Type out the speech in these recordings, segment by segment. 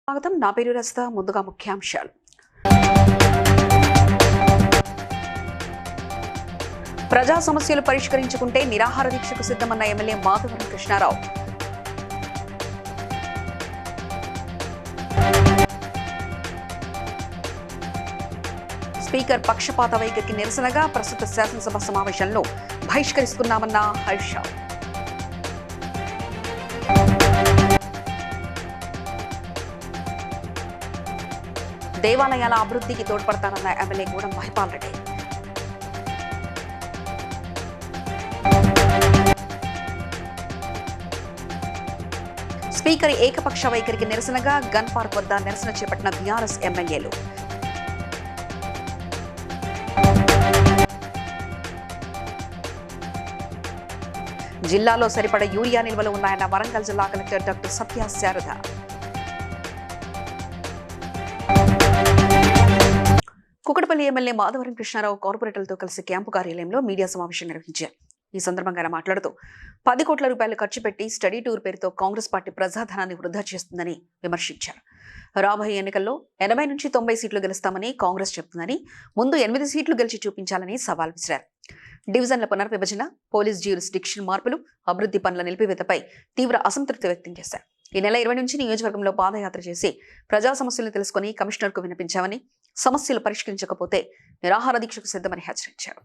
స్వాగతం. నా పేరు రస్తా. ముందుగా ముఖ్యాంశాలు. ప్రజా సమస్యలు పరిష్కరించుకుంటే నిరాహార దీక్షకు సిద్ధమన్న ఎమ్మెల్యే మాధవరం కృష్ణారావు. స్పీకర్ పక్షపాత వైఖరికి నిరసనగా ప్రస్తుత శాసనసభ సమావేశంలో బహిష్కరిస్తున్నామన్న హరీష్ రావు. దేవాలయాల అభివృద్ధికి తోడ్పడతానన్న ఎమ్మెల్యే గూడెం మహిపాల్ రెడ్డి. స్పీకర్ ఏకపక్ష వైఖరికి నిరసనగా గన్ పార్క్ వద్ద నిరసన చేపట్టిన బీఆర్ఎస్ ఎమ్మెల్యేలు. జిల్లాలో సరిపడ యూరియా నిల్వలు ఉన్నాయన్న వరంగల్ జిల్లా కలెక్టర్ డాక్టర్ సత్య శారద. కుకటపల్లి ఎమ్మెల్యే మాధవరం కృష్ణారావు కార్పొరేటర్లతో కలిసి క్యాంపు కార్యాలయంలో మీడియా సమావేశం నిర్వహించారు. ఈ సందర్భంగా ఆయన మాట్లాడుతూ 10 కోట్ల రూపాయలు ఖర్చు పెట్టి స్టడీ టూర్ పేరుతో కాంగ్రెస్ పార్టీ ప్రజాధనాన్ని వృధా చేస్తుందని విమర్శించారు. రాబోయే ఎన్నికల్లో 80 నుంచి 90 సీట్లు గెలుస్తామని కాంగ్రెస్ చెబుతుందని, ముందు 8 సీట్లు గెలిచి చూపించాలని సవాల్ విసిరారు. డివిజన్ల పునర్విభజన, పోలీస్ జ్యూరిస్డిక్షన్ మార్పులు, అభివృద్ధి పనుల నిలిపివేతపై తీవ్ర అసంతృప్తి వ్యక్తం చేశారు. ఈ నెల 20 నుంచి నియోజకవర్గంలో పాదయాత్ర చేసి ప్రజా సమస్యలను తెలుసుకుని కమిషనర్కు వినిపించామని, సమస్యలు పరిష్కరించకపోతే నిరాహార దీక్షకు సిద్ధమని హెచ్చరించారు.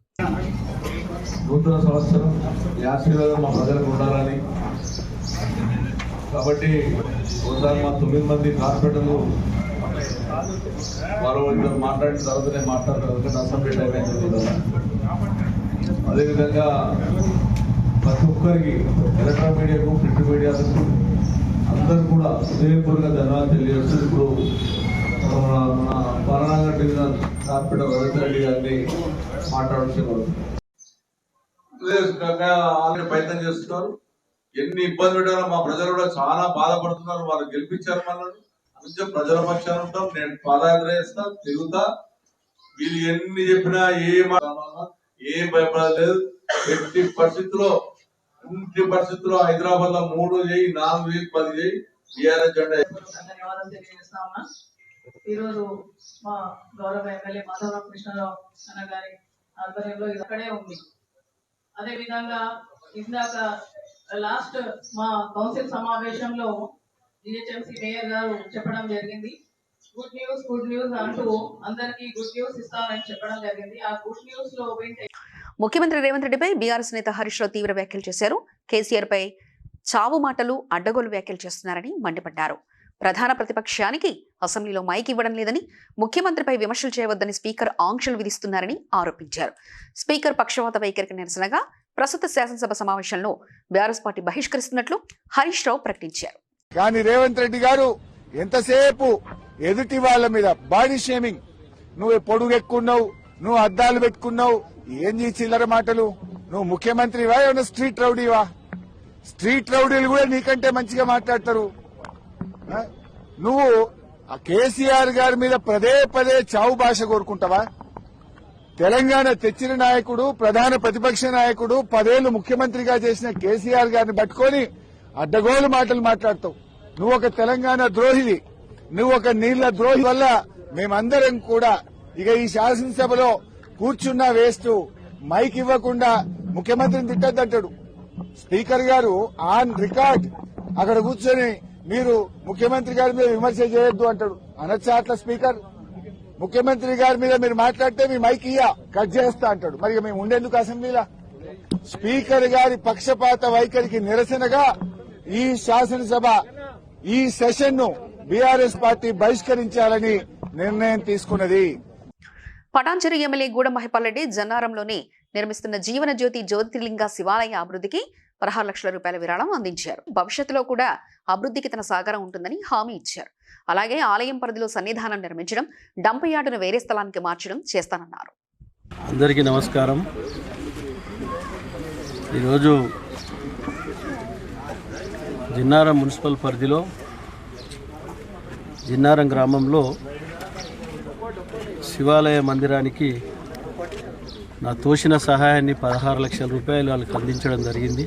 నూతన సంవత్సరం ఆశీర్వాదం మా ప్రజలకు ఉండాలని, కాబట్టి ఒకసారి మా 9 మంది కార్పొరేటర్లు వారు మాట్లాడిన తర్వాత నేను మాట్లాడతాను. అసెంబ్లీ టైం అయింది కదా. అదేవిధంగా ప్రతి ఒక్కరికి, ఎలక్ట్రానిక్ మీడియాకు, ప్రింట్ మీడియాకు అందరూ కూడా హృదయపూర్వక ధన్యవాదాలు తెలియజేస్తూ ఇప్పుడు మన పరణాగర్ డివిజన్ కార్పొరేటర్ రవీంద్ర రెడ్డి గారిని మాట్లాడాల్సి ఆల్రెడీ ప్రయత్నం చేస్తున్నారు. ఎన్ని ఇబ్బంది పెట్టారో మా ప్రజలు కూడా చాలా బాధపడుతున్నారు. వాళ్ళు గెలిపించారు మనల్ని. అందుకే ప్రజల పక్షాన ఉంటాం. నేను పాదయాత్ర చేస్తా, తిరుగుతా. వీళ్ళు ఎన్ని చెప్పినా ఏం భయపడలేదు. ఎట్టి పరిస్థితుల్లో హైదరాబాద్ లో 3 చేయి, 4 చేయి, 10 చేయి టీఆర్ఎస్ జెండా. ధన్యవాదాలు తెలియజేస్తా ఉన్నా. ఈరోజు మా గౌరవ ఎమ్మెల్యే మాధవరం కృష్ణారావు అన్న గారి ఆధ్వర్యంలో ఇది అక్కడే ఉంది. అదే విధంగా ఇందాక లాస్ట్ మా కౌన్సిల్ సమావేశంలో జిహెచ్ఎంసీ మేయర్ గారు చెప్పడం జరిగింది. గుడ్ న్యూస్ అంటూ అందరికీ గుడ్ న్యూస్ ఇస్తామని చెప్పడం జరిగింది. ఆ గుడ్ న్యూస్ లో ముఖ్యమంత్రి రేవంత్ రెడ్డిపై బీఆర్ఎస్ నేత హరీష్ రావు తీవ్ర వ్యాఖ్యలు చేశారు. కేసీఆర్ పై చావు మాటలు, అడ్డగోలు వ్యాఖ్యలు చేస్తున్నారని మండిపడ్డారు. ప్రధాన ప్రతిపక్షానికి అసెంబ్లీలో మైక్ ఇవ్వడం లేదని, ముఖ్యమంత్రిపై విమర్శలు చేయవద్దని స్పీకర్ ఆంక్షలు విధిస్తున్నారని ఆరోపించారు. స్పీకర్ పక్షపాత వైఖరికి నిరసనగా ప్రస్తుత శాసనసభ సమావేశంలో బీఆర్ఎస్ పార్టీ బహిష్కరిస్తున్నట్లు హరీష్ రావు ప్రకటించారు. కానీ రేవంత్ రెడ్డి గారు ఎంతసేపు ఎదుటి వాళ్ళ మీద బాడీ షేమింగ్, నువ్వు పొడుగెక్కున్నావు, నువ్వు అద్దాలు పెట్టుకున్నావు, ఏం చిల్లర మాటలు, నువ్వు ముఖ్యమంత్రివా ఏమన్నా స్ట్రీట్ రౌడీవా? స్ట్రీట్ రౌడీలు కూడా నీకంటే మంచిగా మాట్లాడతారు. నువ్వు ఆ కేసీఆర్ గారి మీద పదే చావు భాష కోరుకుంటావా? తెలంగాణ తెచ్చిన నాయకుడు, ప్రధాన ప్రతిపక్ష నాయకుడు, 10 ఏళ్లు ముఖ్యమంత్రిగా చేసిన కేసీఆర్ గారిని పట్టుకొని అడ్డగోలు మాటలు మాట్లాడతావు. నువ్వు ఒక తెలంగాణ ద్రోహివి, నువ్వు ఒక నీళ్ల ద్రోహి వల్ల మేమందరం కూడా ఇక ఈ శాసనసభలో కూర్చున్నా వేస్ట్. మైక్ ఇవ్వకుండా ముఖ్యమంత్రిని తిట్టద్దంటాడు. స్పీకర్ గారు ఆన్ రికార్డ్ అక్కడ కూర్చొని మీరు ముఖ్యమంత్రి గారి మీద విమర్శ చేయొద్దు అంటాడు. అనొచ్చా అట్లా? స్పీకర్ ముఖ్యమంత్రి గారి మీద మీరు మాట్లాడితే మీ మైక్ కట్ చేస్తా అంటాడు. మరి మేము ఉండేందుకు అసెంబ్లీలో? స్పీకర్ గారి పక్షపాత వైఖరికి నిరసనగా ఈ శాసనసభ ఈ సెషన్ ను బీఆర్ఎస్ పార్టీ బహిష్కరించాలని నిర్ణయం తీసుకున్నది. పటాన్చెరు ఎమ్మెల్యే గూడెం మహిపాల్ రెడ్డి జన్నారంలోని నిర్మిస్తున్న జీవన జ్యోతి జ్యోతిర్లింగ శివాలయ అభివృద్ధికి 16 లక్షల రూపాయల విరాళం అందించారు. భవిష్యత్తులో కూడా అభివృద్ధికి తన సహకారం ఉంటుందని హామీ ఇచ్చారు. అలాగే ఆలయం పరిధిలో సన్నిధానం నిర్మించడం, డంప్ యార్డును వేరే స్థలానికి మార్చడం చేస్తానన్నారు. అందరికీ నమస్కారం. ఈరోజు జిన్నారం మున్సిపల్ పరిధిలో జిన్నారం గ్రామంలో శివాలయ మందిరానికి నా తోచిన సహాయాన్ని 16 లక్షల రూపాయలు వాళ్ళకి అందించడం జరిగింది.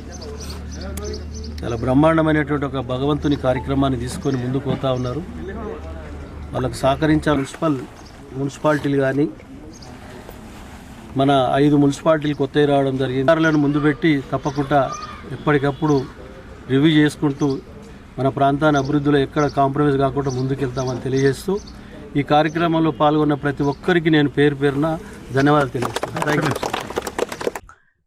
చాలా బ్రహ్మాండమైనటువంటి ఒక భగవంతుని కార్యక్రమాన్ని తీసుకొని ముందుకు పోతా ఉన్నారు. వాళ్ళకు సహకరించే మున్సిపాలిటీలు కానీ మన 5 మున్సిపాలిటీలు కొత్తవి రావడం జరిగింది. అధికారులను ముందు పెట్టి తప్పకుండా ఎప్పటికప్పుడు రివ్యూ చేసుకుంటూ మన ప్రాంతాన్ని అభివృద్ధిలో ఎక్కడ కాంప్రమైజ్ కాకుండా ముందుకెళ్తామని తెలియజేస్తూ ఈ కార్యక్రమంలో పాల్గొన్న ప్రతి ఒక్కరికి నేను పేరు పేరున ధన్యవాదాలు తెలియజేస్తున్నాను. Thank you.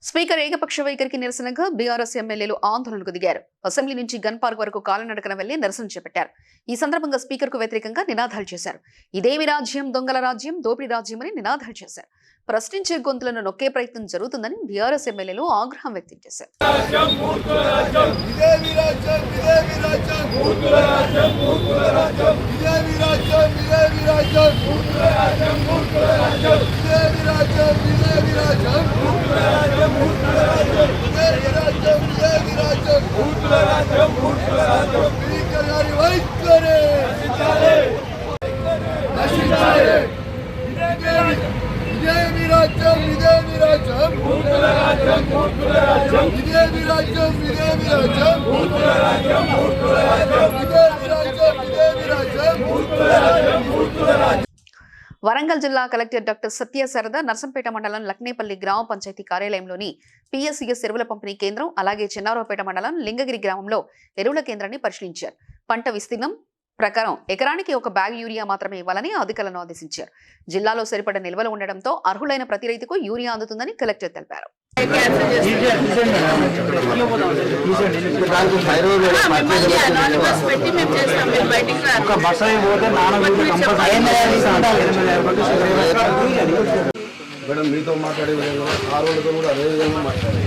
స్పీకర్ ఏకపక్ష వైఖరికి నిరసనగా బీఆర్ఎస్ ఎమ్మెల్యేలు ఆందోళనకు దిగారు. అసెంబ్లీ నుంచి గన్ పార్క్ వరకు కాలినడకన వెళ్లి నిరసన చేపట్టారు. ఈ సందర్భంగా స్పీకర్ కు వ్యతిరేకంగా నినాదాలు చేశారు. ఇదేమి రాజ్యం, దొంగల రాజ్యం, దోపిడీ రాజ్యం అని నినాదాలు చేశారు. ప్రశ్నించే గొంతులను నొక్కే ప్రయత్నం జరుగుతుందని బీఆర్ఎస్ ఎమ్మెల్యేలు ఆగ్రహం వ్యక్తం చేశారు. వరంగల్ జిల్లా కలెక్టర్ డాక్టర్ సత్య శారద నర్సంపేట మండలం లక్నేపల్లి గ్రామ పంచాయతీ కార్యాలయంలోని పిఎస్సిఎస్ ఎరువుల పంపిణీ కేంద్రం, అలాగే చెన్నారావుపేట మండలం లింగగిరి గ్రామంలో ఎరువుల కేంద్రాన్ని పరిశీలించారు. పంట విస్తీర్ణం ప్రకారం ఎకరానికి 1 బ్యాగ్ యూరియా మాత్రమే ఇవ్వాలని అధికారులను ఆదేశించారు. జిల్లాలో సరిపడ నిల్వలు ఉండడంతో అర్హులైన ప్రతి రైతుకు యూరియా అందుతుందని కలెక్టర్ తెలిపారు. మేడం మీతో మాట్లాడే విధంగా ఆ రోజులతో కూడా అదే విధంగా మాట్లాడాలి.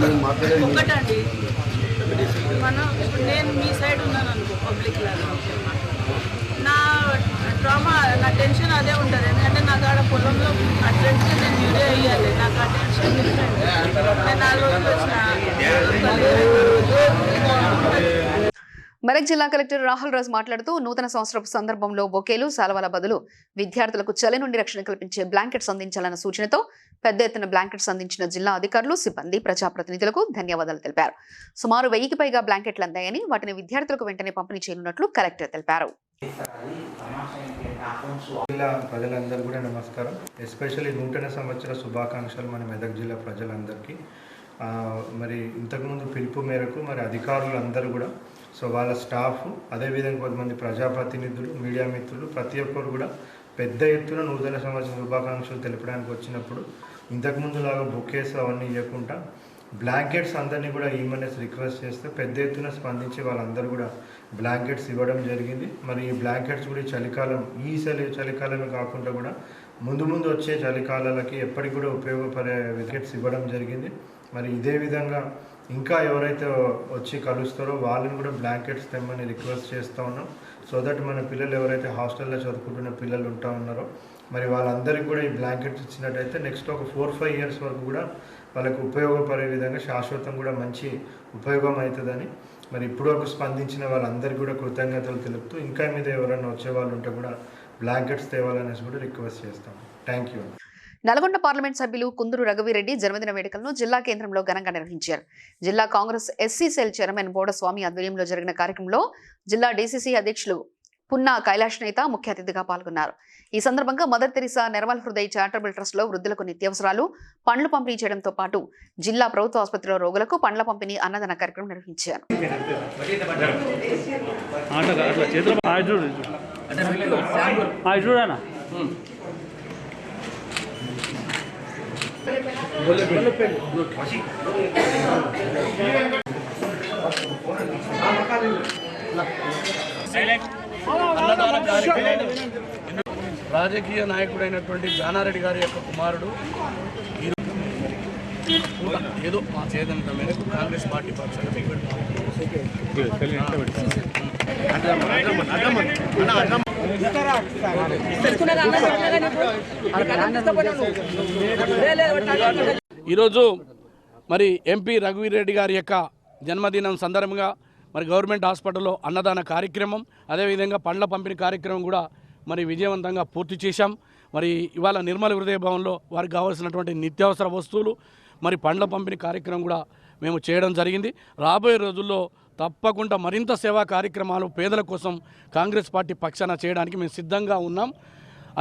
మేము మాట్లాడేది ఒకటండి, మనం ఇప్పుడు నేను మీ సైడ్ ఉన్నాను అనుకో, పబ్లిక్ లాగా నా డ్రామా, నా టెన్షన్ అదే ఉంటుంది. ఎందుకంటే నాకు ఆడ పొలంలో అట్లెట్గా నేను యూరియా వేయాలి, నాకు ఆ టెన్షన్ డిఫరెంట్. నేను 4 రోజులు వచ్చిన. మెదక్ జిల్లా కలెక్టర్ రాహుల్ రాజ్ మాట్లాడుతూ నూతన సంవత్సరపు సందర్భంలో బొకేలు, సాల్వాల బదులు విద్యార్థులకు చలి నుండి రక్షణ కల్పించే బ్లాంకెట్స్ అందించాలన్న సూచనతో పెద్ద ఎత్తున బ్లాంకెట్స్ అందించిన జిల్లా అధికారులు, సిబ్బంది, ప్రజాప్రతినిధులకు ధన్యవాదాలు తెలిపారు. సుమారు 1000కి పైగా బ్లాంకెట్లు అందాయని వాటిని విద్యార్థులకు వెంటనే పంపిణీ చేయనున్నట్లు కలెక్టర్ తెలిపారు. జిల్లా ప్రజలందరూ కూడా నమస్కారం. ఎస్పెషల్లీ నూతన సంవత్సర శుభాకాంక్షలు మన మెదక్ జిల్లా ప్రజలందరికీ. మరి ఇంతకుముందు పిలుపు మేరకు మరి అధికారులు అందరూ కూడా, సో వాళ్ళ స్టాఫ్, అదేవిధంగా కొంతమంది ప్రజాప్రతినిధులు, మీడియా మిత్రులు, ప్రతి ఒక్కరు కూడా పెద్ద ఎత్తున నూతన సంవత్సర శుభాకాంక్షలు తెలపడానికి వచ్చినప్పుడు ఇంతకుముందు లాగా బొకేస్ అవన్నీ ఇవ్వకుండా బ్లాంకెట్స్ అందరినీ కూడా ఈమెన్స్ రిక్వెస్ట్ చేస్తే పెద్ద ఎత్తున స్పందించి వాళ్ళందరూ కూడా బ్లాంకెట్స్ ఇవ్వడం జరిగింది. మరి ఈ బ్లాంకెట్స్ కూడా చలికాలం, ఈ చలికాలమే కాకుండా కూడా ముందు వచ్చే చలికాలాలకి ఎప్పటికి కూడా ఉపయోగపడే బ్లాంకెట్స్ ఇవ్వడం జరిగింది. మరి ఇదే విధంగా ఇంకా ఎవరైతే వచ్చి కలుస్తారో వాళ్ళని కూడా బ్లాంకెట్స్ తెమ్మని రిక్వెస్ట్ చేస్తూ ఉన్నాం. సో దట్ మన పిల్లలు ఎవరైతే హాస్టల్లో చదువుకుంటున్న పిల్లలు ఉంటా ఉన్నారో మరి వాళ్ళందరికీ కూడా ఈ బ్లాంకెట్స్ ఇచ్చినట్టయితే నెక్స్ట్ ఒక 4-5 ఇయర్స్ వరకు కూడా వాళ్ళకు ఉపయోగపడే విధంగా శాశ్వతం కూడా మంచి ఉపయోగం అవుతుందని మరి ఇప్పుడు వరకు స్పందించిన వాళ్ళందరికీ కూడా కృతజ్ఞతలు తెలుపుతూ ఇంకా మీద ఎవరైనా వచ్చే వాళ్ళు ఉంటే కూడా బ్లాంకెట్స్ తేవాలనేసి కూడా రిక్వెస్ట్ చేస్తాం. Thank you. నల్గొండ పార్లమెంట్ సభ్యులు కుందూరు రఘువీరెడ్డి జన్మదిన వేడుకలను జిల్లా కేంద్రంలో ఘనంగా నిర్వహించారు. జిల్లా కాంగ్రెస్ ఎస్సీ సెల్ చైర్మన్ బోడస్వామి ఆధ్వర్యంలో జరిగిన కార్యక్రమంలో జిల్లా డీసీసీ అధ్యక్షులు పున్నా కైలాష్ నేత ముఖ్య అతిథిగా పాల్గొన్నారు. ఈ సందర్భంగా Mother Teresa Nirmal Hriday charitable trust లో వృద్ధులకు నిత్యావసరాలు, పండ్లు పంపిణీ చేయడంతో పాటు జిల్లా ప్రభుత్వ ఆసుపత్రిలో రోగులకు పండ్ల పంపిణీ, అన్నదాన కార్యక్రమం నిర్వహించారు. రాజకీయ నాయకుడైనటువంటి జానారెడ్డి గారి యొక్క కుమారుడు ఏదో మా చేదంత మేరకు కాంగ్రెస్ పార్టీ పక్షాన ఈరోజు మరి ఎంపీ రఘువీరెడ్డి గారి యొక్క జన్మదినం సందర్భంగా మరి గవర్నమెంట్ హాస్పిటల్లో అన్నదాన కార్యక్రమం, అదేవిధంగా పండ్ల పంపిణీ కార్యక్రమం కూడా మరి విజయవంతంగా పూర్తి చేశాం. మరి ఇవాళ నిర్మల్ హృదయ భవన్లో వారికి కావాల్సినటువంటి నిత్యావసర వస్తువులు మరి పండ్ల పంపిణీ కార్యక్రమం కూడా మేము చేయడం జరిగింది. రాబోయే రోజుల్లో తప్పకుండా మరింత సేవా కార్యక్రమాలు పేదల కోసం కాంగ్రెస్ పార్టీ పక్షాన చేయడానికి మేము సిద్ధంగా ఉన్నాం.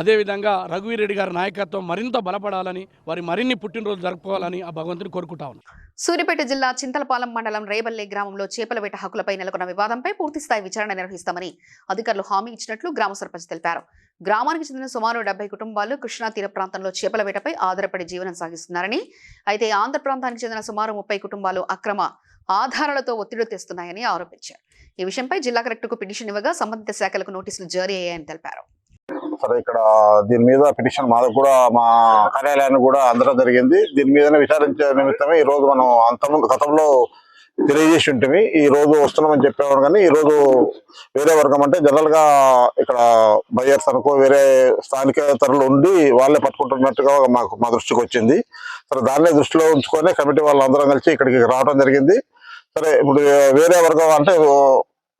అదేవిధంగా రఘువీరెడ్డి గారి నాయకత్వం మరింత బలపడాలని, వారి మరిన్ని పుట్టినరోజు జరుపుకోవాలని ఆ భగవంతుని కోరుకుంటా ఉన్నాం. సూర్యాపేట జిల్లా చింతలపాలెం మండలం రేబల్లె గ్రామంలో చేపల వేట హక్కులపై నెలకొన్న వివాదంపై పూర్తిస్థాయి విచారణ నిర్వహిస్తామని అధికారులు హామీ ఇచ్చినట్లు గ్రామ సర్పంచ్ తెలిపారు. గ్రామానికి చెందిన సుమారు 70 కుటుంబాలు కృష్ణా తీర ప్రాంతంలో చేపల వేటపై ఆధారపడి జీవనం సాగిస్తున్నారని, అయితే ఆంధ్ర ప్రాంతానికి చెందిన సుమారు 30 కుటుంబాలు అక్రమ ఆధారాలతో ఒత్తిడి తెస్తున్నాయని ఆరోపించారు. ఈ విషయంపై జిల్లా కలెక్టర్కు పిటిషన్ ఇవ్వగా సంబంధిత శాఖలకు నోటీసులు జారీ అయ్యాయని తెలిపారు. సరే, ఇక్కడ దీని మీద పిటిషన్ మాకు కూడా మా కార్యాలయాన్ని కూడా అందడం జరిగింది. దీని మీదనే విచారించే నిమిత్తమే ఈ రోజు మనం అంతకుముందు గతంలో తెలియజేసి ఉంటుంది. ఈ రోజు వస్తున్నామని చెప్పేవారు, కానీ ఈ రోజు వేరే వర్గం అంటే జనరల్ గా ఇక్కడ బయ్యర్స్ అనుకో వేరే స్థానికేతరులు ఉండి వాళ్ళే పట్టుకుంటున్నట్టుగా మా దృష్టికి వచ్చింది. సరే, దాన్నే దృష్టిలో ఉంచుకొని కమిటీ వాళ్ళందరం కలిసి ఇక్కడికి రావడం జరిగింది. సరే, ఇప్పుడు వేరే వర్గం అంటే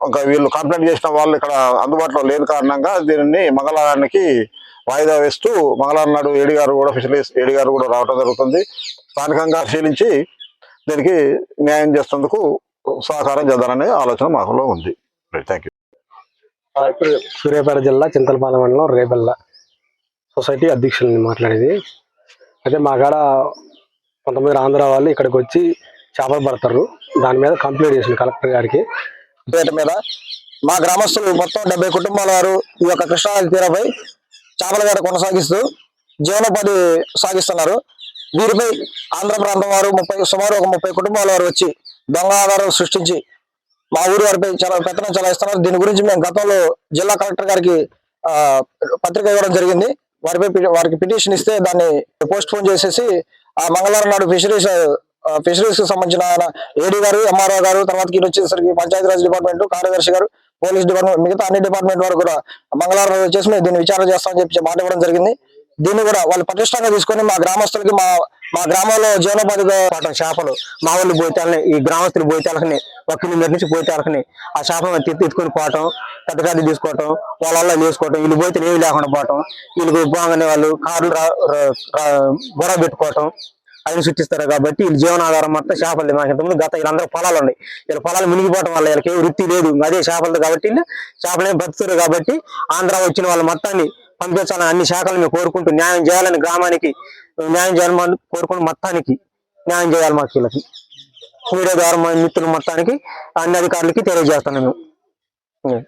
ఇంకా వీళ్ళు కంప్లైంట్ చేసిన వాళ్ళు ఇక్కడ అందుబాటులో లేని కారణంగా దీనిని మంగళవారానికి వాయిదా వేస్తూ మంగళవారం నాడు ఏడీ గారు కూడా ఫిషరీస్ ఏడీ గారు కూడా రావడం జరుగుతుంది. స్థానికంగా పరిశీలించి దీనికి న్యాయం చేసేందుకు సహకారం చేద్దామనే ఆలోచన మాకులో ఉంది. Thank you. ఇప్పుడు సూర్యాపేట జిల్లా చింతలపాలెం మండలం రేబల్ల సొసైటీ అధ్యక్షులని మాట్లాడేది. అయితే మా కాడ కొంతమంది ఆంధ్ర వాళ్ళు ఇక్కడికి వచ్చి చేపలు పడతారు. దాని మీద కంప్లైంట్ చేసింది కలెక్టర్ గారికి. పేట మీద మా గ్రామస్తులు మొత్తం 70 కుటుంబాల వారు ఈ యొక్క కృష్ణా తీరపై చేపల వేట కొనసాగిస్తూ జీవనోపాధి సాగిస్తున్నారు. వీరిపై ఆంధ్ర ప్రాంతం వారు సుమారు ఒక 30 కుటుంబాల వారు వచ్చి దొంగ ఆధారాలు సృష్టించి మా ఊరి వారిపై చాలా పెత్తనం చలాయిస్తున్నారు. దీని గురించి మేము గతంలో జిల్లా కలెక్టర్ గారికి పత్రిక ఇవ్వడం జరిగింది. వారికి పిటిషన్ ఇస్తే దాన్ని పోస్ట్ పోన్ చేసేసి ఆ మంగళవారం నాడు ఫిషరీస్ కి సంబంధించిన ఏడీ గారు, ఎంఆర్ఓ గారు, తర్వాత వచ్చేసరికి పంచాయతీరాజ్ డిపార్ట్మెంట్, కార్యదర్శి గారు, పోలీస్ డిపార్ట్మెంట్, మిగతా అన్ని డిపార్ట్మెంట్ వారు కూడా మంగళవారం వచ్చేసి మేము దీన్ని విచారణ చేస్తామని చెప్పి మాట ఇవ్వడం జరిగింది. దీన్ని కూడా వాళ్ళు పటిష్టంగా తీసుకొని మా గ్రామస్తులకి మా గ్రామంలో జీవనోపాధిగా పాఠం చేపలు మా వాళ్ళు బోయితాలని ఈ గ్రామస్తులు బోయితాలని 1 కిలోమీటర్ నుంచి బోయితాలని ఆ చేపలను ఎత్తుకొని పోవటం, పెద్దగాడి తీసుకోవటం, వాళ్ళ వేసుకోవటం, వీళ్ళు బోయితే ఏమి లేకుండా పోవటం, వీళ్ళకి బాగానే వాళ్ళు కార్లు గొడవ పెట్టుకోవటం అవి సృష్టిస్తారు. కాబట్టి వీళ్ళు జీవనాధారం మొత్తం చేపలు. మాకు ఇంతకుముందు వీళ్ళందరూ పొలాలు ఉన్నాయి. వీళ్ళ పొలాలు మునిగిపోవటం వల్ల వీళ్ళకి వృత్తి లేదు, అదే చేపలతో. కాబట్టి చేపలేం బతుకుతారు. కాబట్టి ఆంధ్ర వచ్చిన వాళ్ళ మొత్తాన్ని పంపించాలని అన్ని శాఖలు మేము కోరుకుంటూ న్యాయం చేయాలని, గ్రామానికి న్యాయం చేయాలని కోరుకుంటూ మొత్తానికి న్యాయం చేయాలి. మాకు వీళ్ళకి మీడియా ద్వారా మా మిత్రులు మొత్తానికి అన్ని అధికారులకి తెలియజేస్తున్నాం. మేము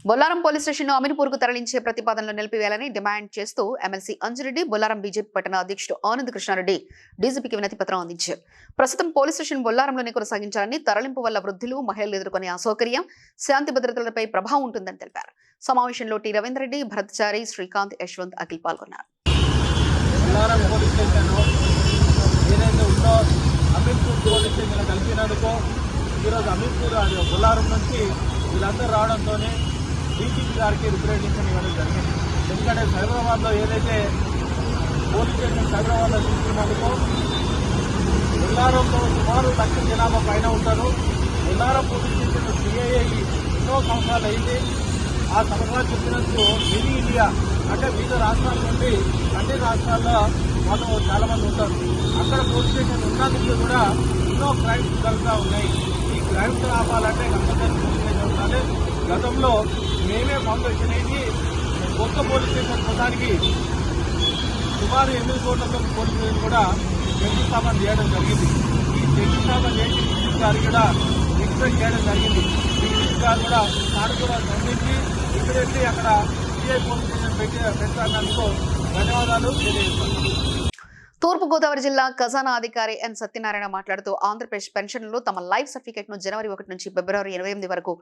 బొల్లారం పోలీస్ స్టేషన్ ను అమీర్పూర్కు తరలించే ప్రతిపాదనలు నిలిపివేయాలని డిమాండ్ చేస్తూ ఎమ్మెల్సీ అంజిరెడ్డి, బొల్లారం బీజేపీ పట్టణ అధ్యక్షుడు ఆనంద్ కృష్ణారెడ్డి డీజీపీకి వినతి పత్రం అందించారు. ప్రస్తుతం పోలీస్ స్టేషన్ బొల్లారంలోనే కొనసాగించాలని, తరలింపు వల్ల వృద్ధులు, మహిళలు ఎదుర్కొనే అసౌకర్యం, శాంతి భద్రతలపై ప్రభావం ఉంటుందని తెలిపారు. సమావేశంలో టి రవీంద్రరెడ్డి, భరత్చారి, శ్రీకాంత్, యశ్వంత్, అఖిల్ పాల్గొన్నారు. వీళ్ళందరూ రావడంతోనే డీజీపీ గారికి రిప్రజెంటేషన్ ఇవ్వడం జరిగింది. ఎందుకంటే సైబరాబాద్లో ఏదైతే పోలీస్ స్టేషన్ సైబరాబాద్లో తీసుకున్నందుకో బొల్లారంలో సుమారు 1,00,000 జనాభా పైన ఉంటారు. బొల్లారం పోలీస్ స్టేషన్ సిఐఏ ఎన్నో సంవత్సరాలు అయింది. ఆ సంవత్సరాలు చెప్పినందుకు మినీ ఇండియా అంటే వివిధ రాష్ట్రాల నుండి అన్ని రాష్ట్రాల్లో వాళ్ళు చాలా మంది ఉంటారు. అక్కడ పోలీస్ స్టేషన్ ఉన్నందుకు కూడా ఎన్నో క్రైమ్స్ జరుగుతూ ఉన్నాయి. ఈ క్రైమ్స్ ఆపాలంటే కంపల్సరీ పోలీస్ స్టేషన్ ఉండాలి. గతంలో మేమే ఫౌండేషన్ అయింది కొత్త పోలీస్ స్టేషన్ మొత్తానికి సుమారు 8 కోట్లతో పోలీస్ స్టేషన్ కూడా శంకుస్థాపన చేయడం జరిగింది. ఈ శంకుస్థాపన చేసి డిస్ట్రిక్ట్ గారు కూడా ఎక్స్ప్రెస్ చేయడం జరిగింది. డిస్ట్రిక్ట్ గారు కూడా తాను కూడా స్పందించి ఇక్కడెళ్ళి అక్కడ సిఐ పోలీస్ స్టేషన్ పెట్టినందుకు ధన్యవాదాలు తెలియజేస్తాను. తూర్పుగోదావరి జిల్లా ఖజానా అధికారి ఎన్ సత్యనారాయణ మాట్లాడుతూ ఆంధ్రప్రదేశ్ పెన్షన్లు తమ లైఫ్ సర్టిఫికేట్ ను జనవరి 1 నుంచి ఫిబ్రవరి 28 వరకు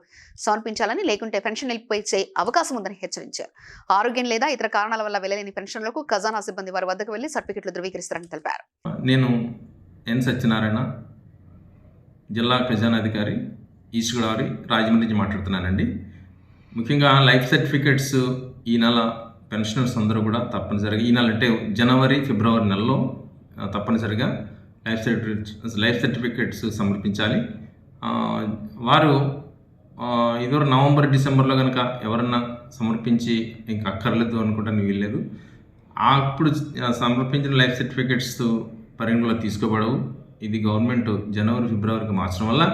సమర్పించాలని, లేకుంటే పెన్షన్ నిలిపివేసే అవకాశం ఉందని హెచ్చరించారు. ఆరోగ్యం లేదా ఇతర కారణాల వల్ల వెళ్లలేని పెన్షన్లకు ఖజానా సిబ్బంది వారి వద్దకు వెళ్లి సర్టిఫికెట్లు ధృవీకరిస్తారని తెలిపారు. నేను ఎన్ సత్యనారాయణ, జిల్లా ఖజానా అధికారి, ఈస్ట్ గోదావరి, రాజమండ్రి నుంచి మాట్లాడుతున్నానండి. ముఖ్యంగా లైఫ్ సర్టిఫికెట్స్ ఈ నెల పెన్షనర్స్ అందరూ కూడా తప్పనిసరిగా ఈ నెల అంటే జనవరి, ఫిబ్రవరి నెలలో తప్పనిసరిగా లైఫ్ సర్టిఫికెట్స్ సమర్పించాలి. వారు ఇదివరకు నవంబర్, డిసెంబర్లో కనుక ఎవరన్నా సమర్పించి ఇంకా అక్కర్లేదు అనుకుంటాను వీల్లేదు. అప్పుడు సమర్పించిన లైఫ్ సర్టిఫికెట్స్ పరిగణలో తీసుకోబడవు. ఇది గవర్నమెంట్ జనవరి, ఫిబ్రవరికి మార్చడం వల్ల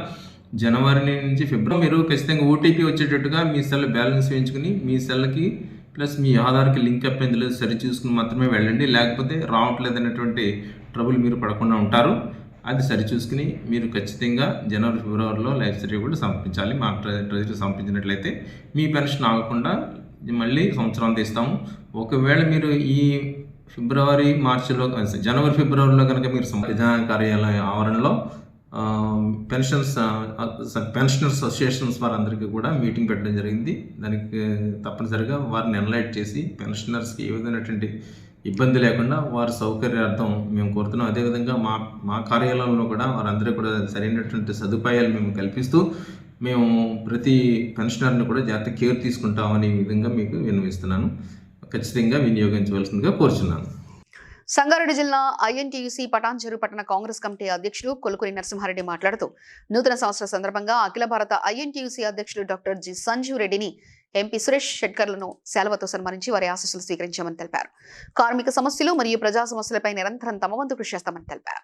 జనవరి నుంచి ఫిబ్రవరి మీరు ఖచ్చితంగా ఓటీపీ వచ్చేటట్టుగా మీ సెల్ బ్యాలెన్స్ వేయించుకుని మీ సెల్కి ప్లస్ మీ ఆధార్కి లింక్ అప్పింది లేదు సరి చూసుకుని మాత్రమే వెళ్ళండి. లేకపోతే రావట్లేదు అనేటువంటి ట్రబుల్ మీరు పడకుండా ఉంటారు. అది సరి చూసుకుని మీరు ఖచ్చితంగా జనవరి ఫిబ్రవరిలో లైఫ్ సర్టిఫికేట్ సమర్పించాలి. మా ట్రెజరీ సమర్పించినట్లయితే మీ పెన్షన్ ఆగకుండా మళ్ళీ సంవత్సరం అంతా ఇస్తాము. ఒకవేళ మీరు ఈ ఫిబ్రవరి మార్చిలో జనవరి ఫిబ్రవరిలో కనుక మీరు ప్రజా కార్యాలయ ఆవరణలో పెన్షనర్స్ అసోసియేషన్స్ వారందరికీ కూడా మీటింగ్ పెట్టడం జరిగింది. దానికి తప్పనిసరిగా వారిని ఎన్లైట్ చేసి పెన్షనర్స్కి ఏ విధమైనటువంటి ఇబ్బంది లేకుండా వారి సౌకర్యార్థం మేము కోరుతున్నాం. అదేవిధంగా మా కార్యాలయంలో కూడా వారందరూ కూడా సరైనటువంటి సదుపాయాలు మేము కల్పిస్తూ మేము ప్రతి పెన్షనర్ని కూడా జాగ్రత్త కేర్ తీసుకుంటామనే విధంగా మీకు విన్నవిస్తున్నాను. ఖచ్చితంగా వినియోగించవలసిందిగా కోరుచున్నాను. సంగారెడ్డి జిల్లా ఐఎన్టీయూసీ పటాన్చెరు పట్టణ కాంగ్రెస్ కమిటీ అధ్యక్షుడు కొలుకురి నరసింహారెడ్డి మాట్లాడుతూ నూతన సంవత్సర సందర్భంగా అఖిల భారత ఐఎన్టీయూసీ అధ్యక్షుడు డాక్టర్ జి సంజీవ్ రెడ్డిని ఎంపీ సురేష్ షెట్కర్లను శాలువతో సన్మానించి వారి ఆశీస్సులు స్వీకరించామని తెలిపారు. కార్మిక సమస్యలు మరియు ప్రజా సమస్యలపై నిరంతరం తమ వంతు కృషి చేస్తామని తెలిపారు.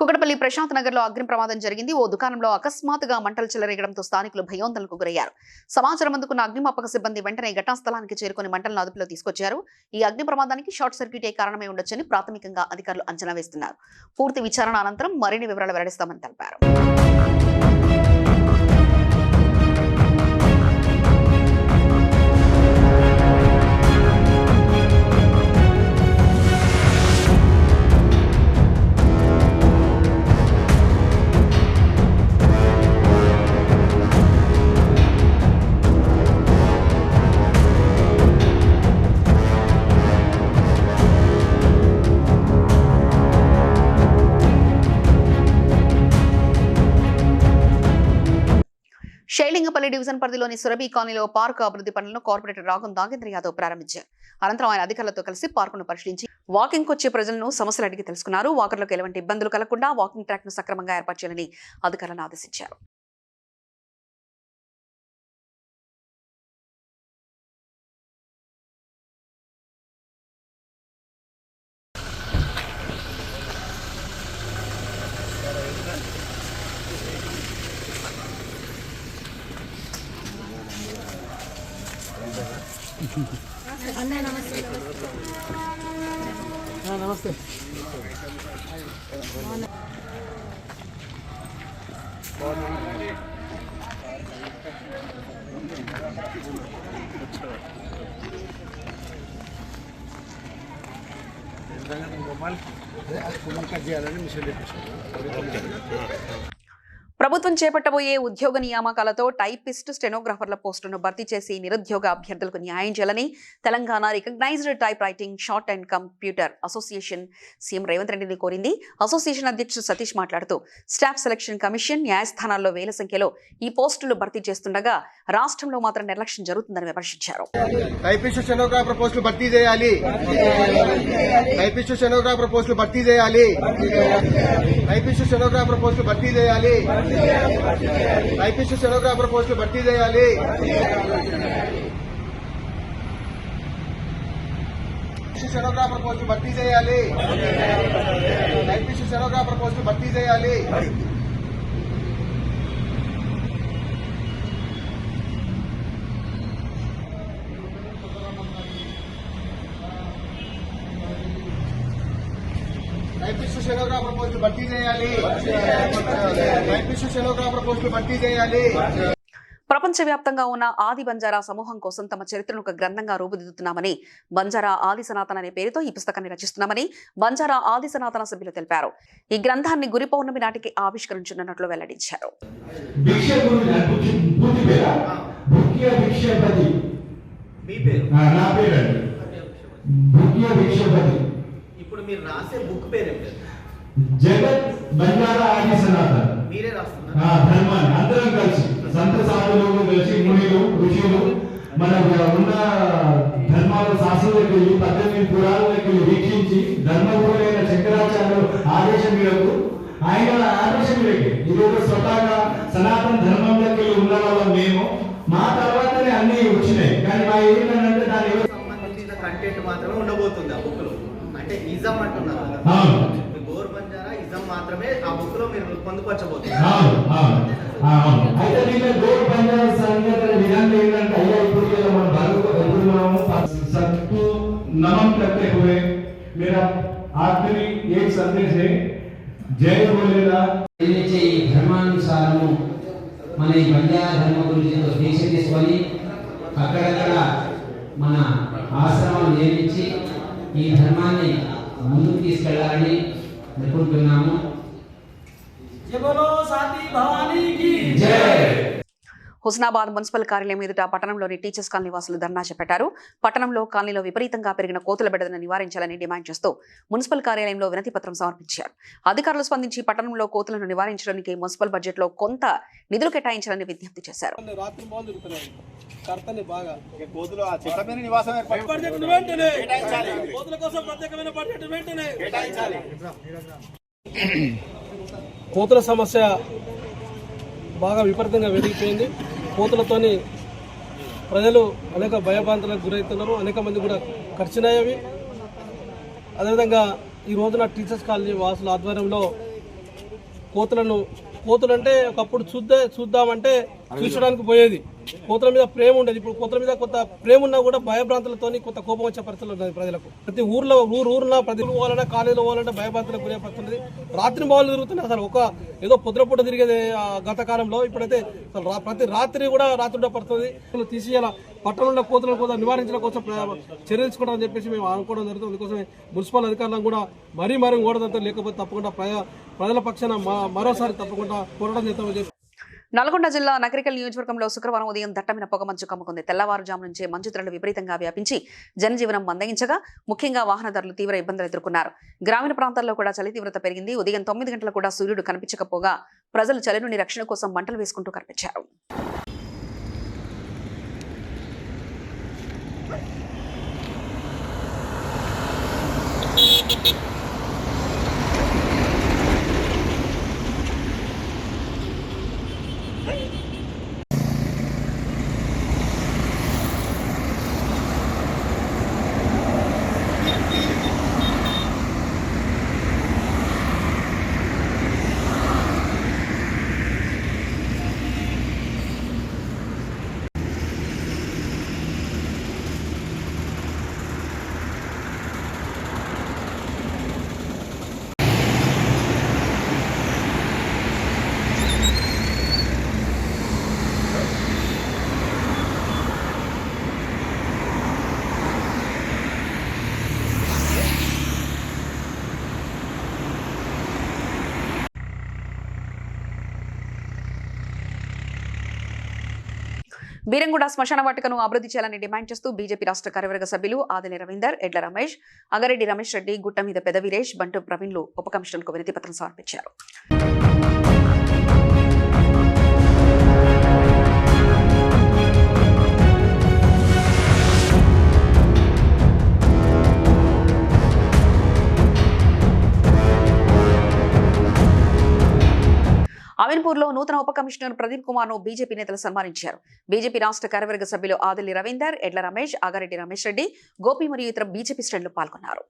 కుకటపల్లి ప్రశాంత్ నగర్ లో అగ్ని ప్రమాదం జరిగింది. ఓ దుకాణంలో అకస్మాత్తుగా మంటలు చెలరేగడంతో స్థానికులు భయోందనకు గురయ్యారు. సమాచారం అందుకున్న అగ్నిమాపక సిబ్బంది వెంటనే ఘటనా స్థలానికి చేరుకుని మంటలను అదుపులో తీసుకొచ్చారు. ఈ అగ్ని ప్రమాదానికి షార్ట్ సర్క్యూటే కారణమై ఉండొచ్చని ప్రాథమికంగా అధికారులు అంచనా వేస్తున్నారు. పూర్తి విచారణ అనంతరం మరిన్ని వివరాలు వెల్లడిస్తామని తెలిపారు. షైలింగపల్లి డివిజన్ పరిధిలోని సురభి కాలనీలో పార్కు అభివృద్ధి పనులను కార్పొరేటర్ రాగం నాగేంద్ర యాదవ్ ప్రారంభించారు. అనంతరం ఆయన అధికారులతో కలిసి పార్కును పరిశీలించి వాకింగ్ వచ్చే ప్రజలను సమస్యలు అడిగి తెలుసుకున్నారు. వాకర్లకు ఎలాంటి ఇబ్బందులు కలగకుండా వాకింగ్ ట్రాక్ ను సక్రమంగా ఏర్పాటు చేయాలని అధికారులను ఆదేశించారు. నమస్తే. ప్రభుత్వం చేపట్టబోయే ఉద్యోగ నియామకాలతో టైపిస్ట్ స్టెనోగ్రాఫర్ల పోస్టులను భర్తీ చేసి నిరుద్యోగ అభ్యర్థులకు న్యాయం చేయాలని Telangana recognised type writing short and computer association CM Revanth రెడ్డిని కోరింది. అసోసియేషన్ అధ్యక్షుడు సతీష్ మాట్లాడుతూ స్టాఫ్ సెలక్షన్ కమిషన్ న్యాయస్థానాల్లో వేల సంఖ్యలో ఈ పోస్టులు భర్తీ చేస్తుండగా రాష్ట్రంలో మాత్రం నిర్లక్ష్యం జరుగుతుందని విమర్శించారు. టైపిస్ట్ స్టెనోగ్రాఫర్ పోస్టులు భర్తీ చేయాలి. టైపిస్ట్ స్టెనోగ్రాఫర్ పోస్టులు భర్తీ చేయాలి. టైపిస్ట్ స్టెనోగ్రాఫర్ పోస్టులు భర్తీ చేయాలి. టైపిస్ట్ స్టెనోగ్రాఫర్ పోస్టులు భర్తీ చేయాలి. స్టెనోగ్రాఫర్ పోస్టులు భర్తీ చేయాలి. టైపిస్ట్ స్టెనోగ్రాఫర్ పోస్టులు భర్తీ చేయాలి. టైపిస్ట్ స్టెనోగ్రాఫర్ పోస్టులు భర్తీ చేయాలి. టైపిస్ట్ స్టెనోగ్రాఫర్ పోస్టులు భర్తీ చేయాలి. ప్రపంచవ్యాప్తంగా ఉన్న ఆది బంజారా సమూహం కోసం తమ చరిత్రను ఒక గ్రంథంగా రూపుదిద్దుతున్నామని, బంజారా ఆది సనాతన అనే పేరుతో ఈ పుస్తకాన్ని రచిస్తున్నామని బంజారా ఆది సనాతన సభ్యులు తెలిపారు. ఈ గ్రంథాన్ని గురి పౌర్ణమి నాటికి ఆవిష్కరించనున్నట్లు వెల్లడించారు. ఇప్పుడు మీరు రాసే బుక్ పేరు జగత్ బంజారా ఆది సనాతన. మీరే రాస్తున్నారు. ధర్మాన్ని అందరం కలిసి సంత సాధులు కలిసి మునిలు ఋషులు మన ఉన్న ధర్మాల శాస్త్రాలకు వెళ్ళి 18 పురాణాలకు వీక్షించి ధర్మగురులైన ఇజం అంటున్నారు కదా, అవును మీ గోర్ బంజారా ఇజం మాత్రమే ఆ బుక్ లో మీరు పొందుపరచబోతున్నారు. అయితే దీంట్లో గోర్ బంజారా సంగతి విధానం ఏంటంటే అయ్యా ఇప్పుడు మనం सबको नमन करते हुए मेरा आखिरी एक संदेश है, जय बोलेला. ఈ ధర్మానుసారము మన ఈ బంజారా ధర్మ గురించి దీక్ష తీసుకొని అక్కడక్కడ మన ఆశ్రమాలు నిర్మించి ఈ ధర్మాన్ని ముందుకు తీసుకెళ్లాలని అనుకుంటున్నాము. హుస్నాబాద్ మున్సిపల్ కార్యాలయం ఎదుట పట్టణంలోని టీచర్స్ కాలనీ వాసులు ధర్నా చేపట్టారు. పట్టణంలో కాలనీలో విపరీతంగా పెరిగిన కోతుల బెడదను నివారించాలని డిమాండ్ చేస్తూ మున్సిపల్ కార్యాలయంలో వినతి పత్రం సమర్పించారు. అధికారులు స్పందించి పట్టణంలో కోతులను నివారించడానికి మున్సిపల్ బడ్జెట్ లో కొంత నిధులు కేటాయించాలని విజ్ఞప్తి చేశారు. కోతుల సమస్య బాగా విపరీతంగా పెరిగిపోయింది. కోతులతోని ప్రజలు అనేక భయభ్రాంతులకు గురవుతున్నారు. అనేక మంది కూడా ఖర్చునయ్యేవి. అదేవిధంగా ఈ రోజున టీచర్స్ కాలనీ వాసుల ఆధ్వర్యంలో కోతులంటే ఒకప్పుడు చూద్దామంటే చూసడానికి పోయేది. కోతుల మీద ప్రేమ ఉండేది. ఇప్పుడు కోతుల మీద కొంత ప్రేమ ఉన్నా కూడా భయభ్రాంతులతో కొంత కోపం వచ్చే పరిస్థితులు ఉన్నాయి ప్రజలకు. ప్రతి ఊరున ప్రతి పోవాలన్నా కాలేజీలో పోవాలంటే భయభ్రాంతులకు గురే పరిస్థితుంది. రాత్రి మాలు తిరుగుతున్నాయి. అసలు ఏదో పొద్దునపూట తిరిగేది గత కాలంలో. ఇప్పుడైతే ప్రతి రాత్రి కూడా రాత్రి పడుతుంది. తీసేయాల పట్టణంలో కోతులను కూడా నివారించడం కోసం చర్యలు తీసుకుంటామని చెప్పేసి మేము అనుకోవడం జరుగుతుంది. అందుకోసమే మున్సిపల్ అధికారులను కూడా మరీ ఓడదంతా లేకపోతే తప్పకుండా ప్రజల పక్షాన మరోసారి తప్పకుండా పోరాటం చేస్తామని చెప్పి. నల్గొండ జిల్లా నకరికల్ నియోజకవర్గంలో శుక్రవారం ఉదయం దట్టమైన పొగమంచు కమ్ముకుంది. తెల్లవారుజాము నుంచే మంచు ధరలు విపరీతంగా వ్యాపించి జనజీవనం మందగించగా ముఖ్యంగా వాహనదారులు తీవ్ర ఇబ్బందులు ఎదుర్కొన్నారు. గ్రామీణ ప్రాంతాల్లో కూడా చలి తీవ్రత పెరిగింది. ఉదయం 9 గంటలకు కూడా సూర్యుడు కనిపించకపోగా ప్రజలు చలి నుండి రక్షణ కోసం మంటలు వేసుకుంటూ కనిపించారు. బీరంగూడ శ్మశాన వాటికను అభివృద్ధి చేయాలని డిమాండ్ చేస్తూ బీజేపీ రాష్ట్ర కార్యవర్గ సభ్యులు ఆదిని రవీందర్, ఎడ్ల రమేష్, అగారెడ్డి రమేష్ రెడ్డి, గుట్ట మీద పెద వీరేష్, బంటు ప్రవీణ్లు ఉప కమిషనర్కు వినతి పత్రం సమర్పించారు. అమీన్పూర్లో నూతన ఉప కమిషనర్ ప్రదీప్ కుమార్ ను బీజేపీ నేతలు సన్మానించారు. బీజేపీ రాష్ట్ర కార్యవర్గ సభ్యులు ఆదిలి రవీందర్, ఎడ్ల రమేష్, ఆగారెడ్డి రమేష్ రెడ్డి, గోపి మరియు ఇతర బీజేపీ శ్రేణులు పాల్గొన్నారు.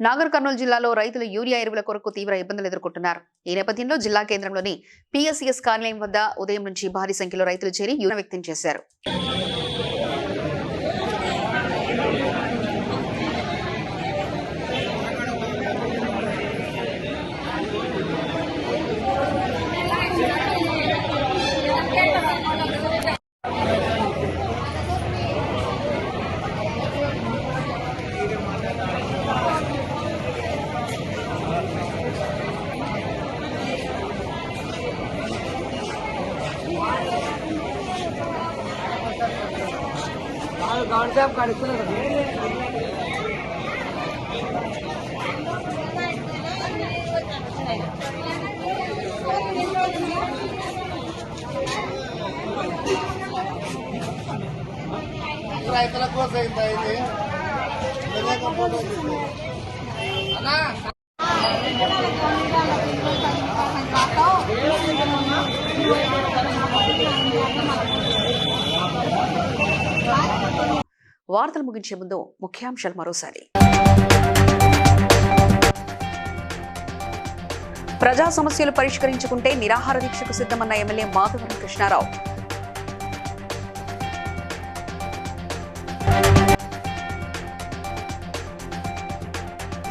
నాగర్ కర్నూలు జిల్లాలో రైతులు యూరియా ఎరువుల కొరకు తీవ్ర ఇబ్బందులు ఎదుర్కొంటున్నారు. ఈ నేపథ్యంలో జిల్లా కేంద్రంలోని PSCS కార్యాలయం వద్ద ఉదయం నుంచి భారీ సంఖ్యలో రైతులు చేరి యూరియా వ్యక్తం చేశారు. రైతుల కోసం వార్తలు ముగించే ముందు ముఖ్యాంశాలు మరోసారి. ప్రజా సమస్యలు పరిష్కరించుకుంటే నిరాహార దీక్షకు సిద్ధమన్న ఎమ్మెల్యే మాధవరం కృష్ణారావు.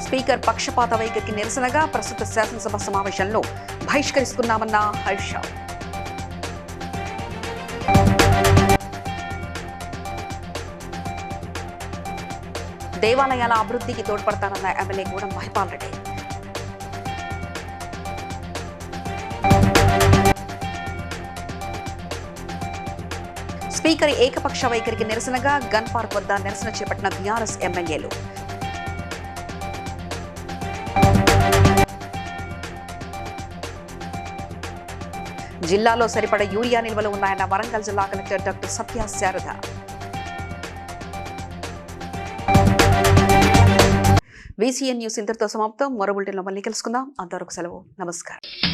స్పీకర్ పక్షపాత వైఖరికి నిరసనగా ప్రస్తుత శాసనసభ సమావేశంలో బహిష్కరిస్తున్నామన్న హర్ష. దేవాలయాల అభివృద్ధికి తోడ్పడతానన్న ఎమ్మెల్యే గూడెం మహిపాల్ రెడ్డి. స్పీకర్ ఏకపక్ష వైఖరికి నిరసనగా గన్ పార్క్ వద్ద నిరసన చేపట్టిన బీఆర్ఎస్ ఎమ్మెల్యేలు. జిల్లాలో సరిపడ యూరియా నిల్వలు ఉన్నాయన్న వరంగల్ జిల్లా కలెక్టర్ డాక్టర్ సత్య శారద. VCN న్యూస్ ఇంతటితో సమాప్తం. మరో బులెటిన్లో మళ్ళీ కలుసుకుందాం. అంతవరకు సెలవు. నమస్కారం.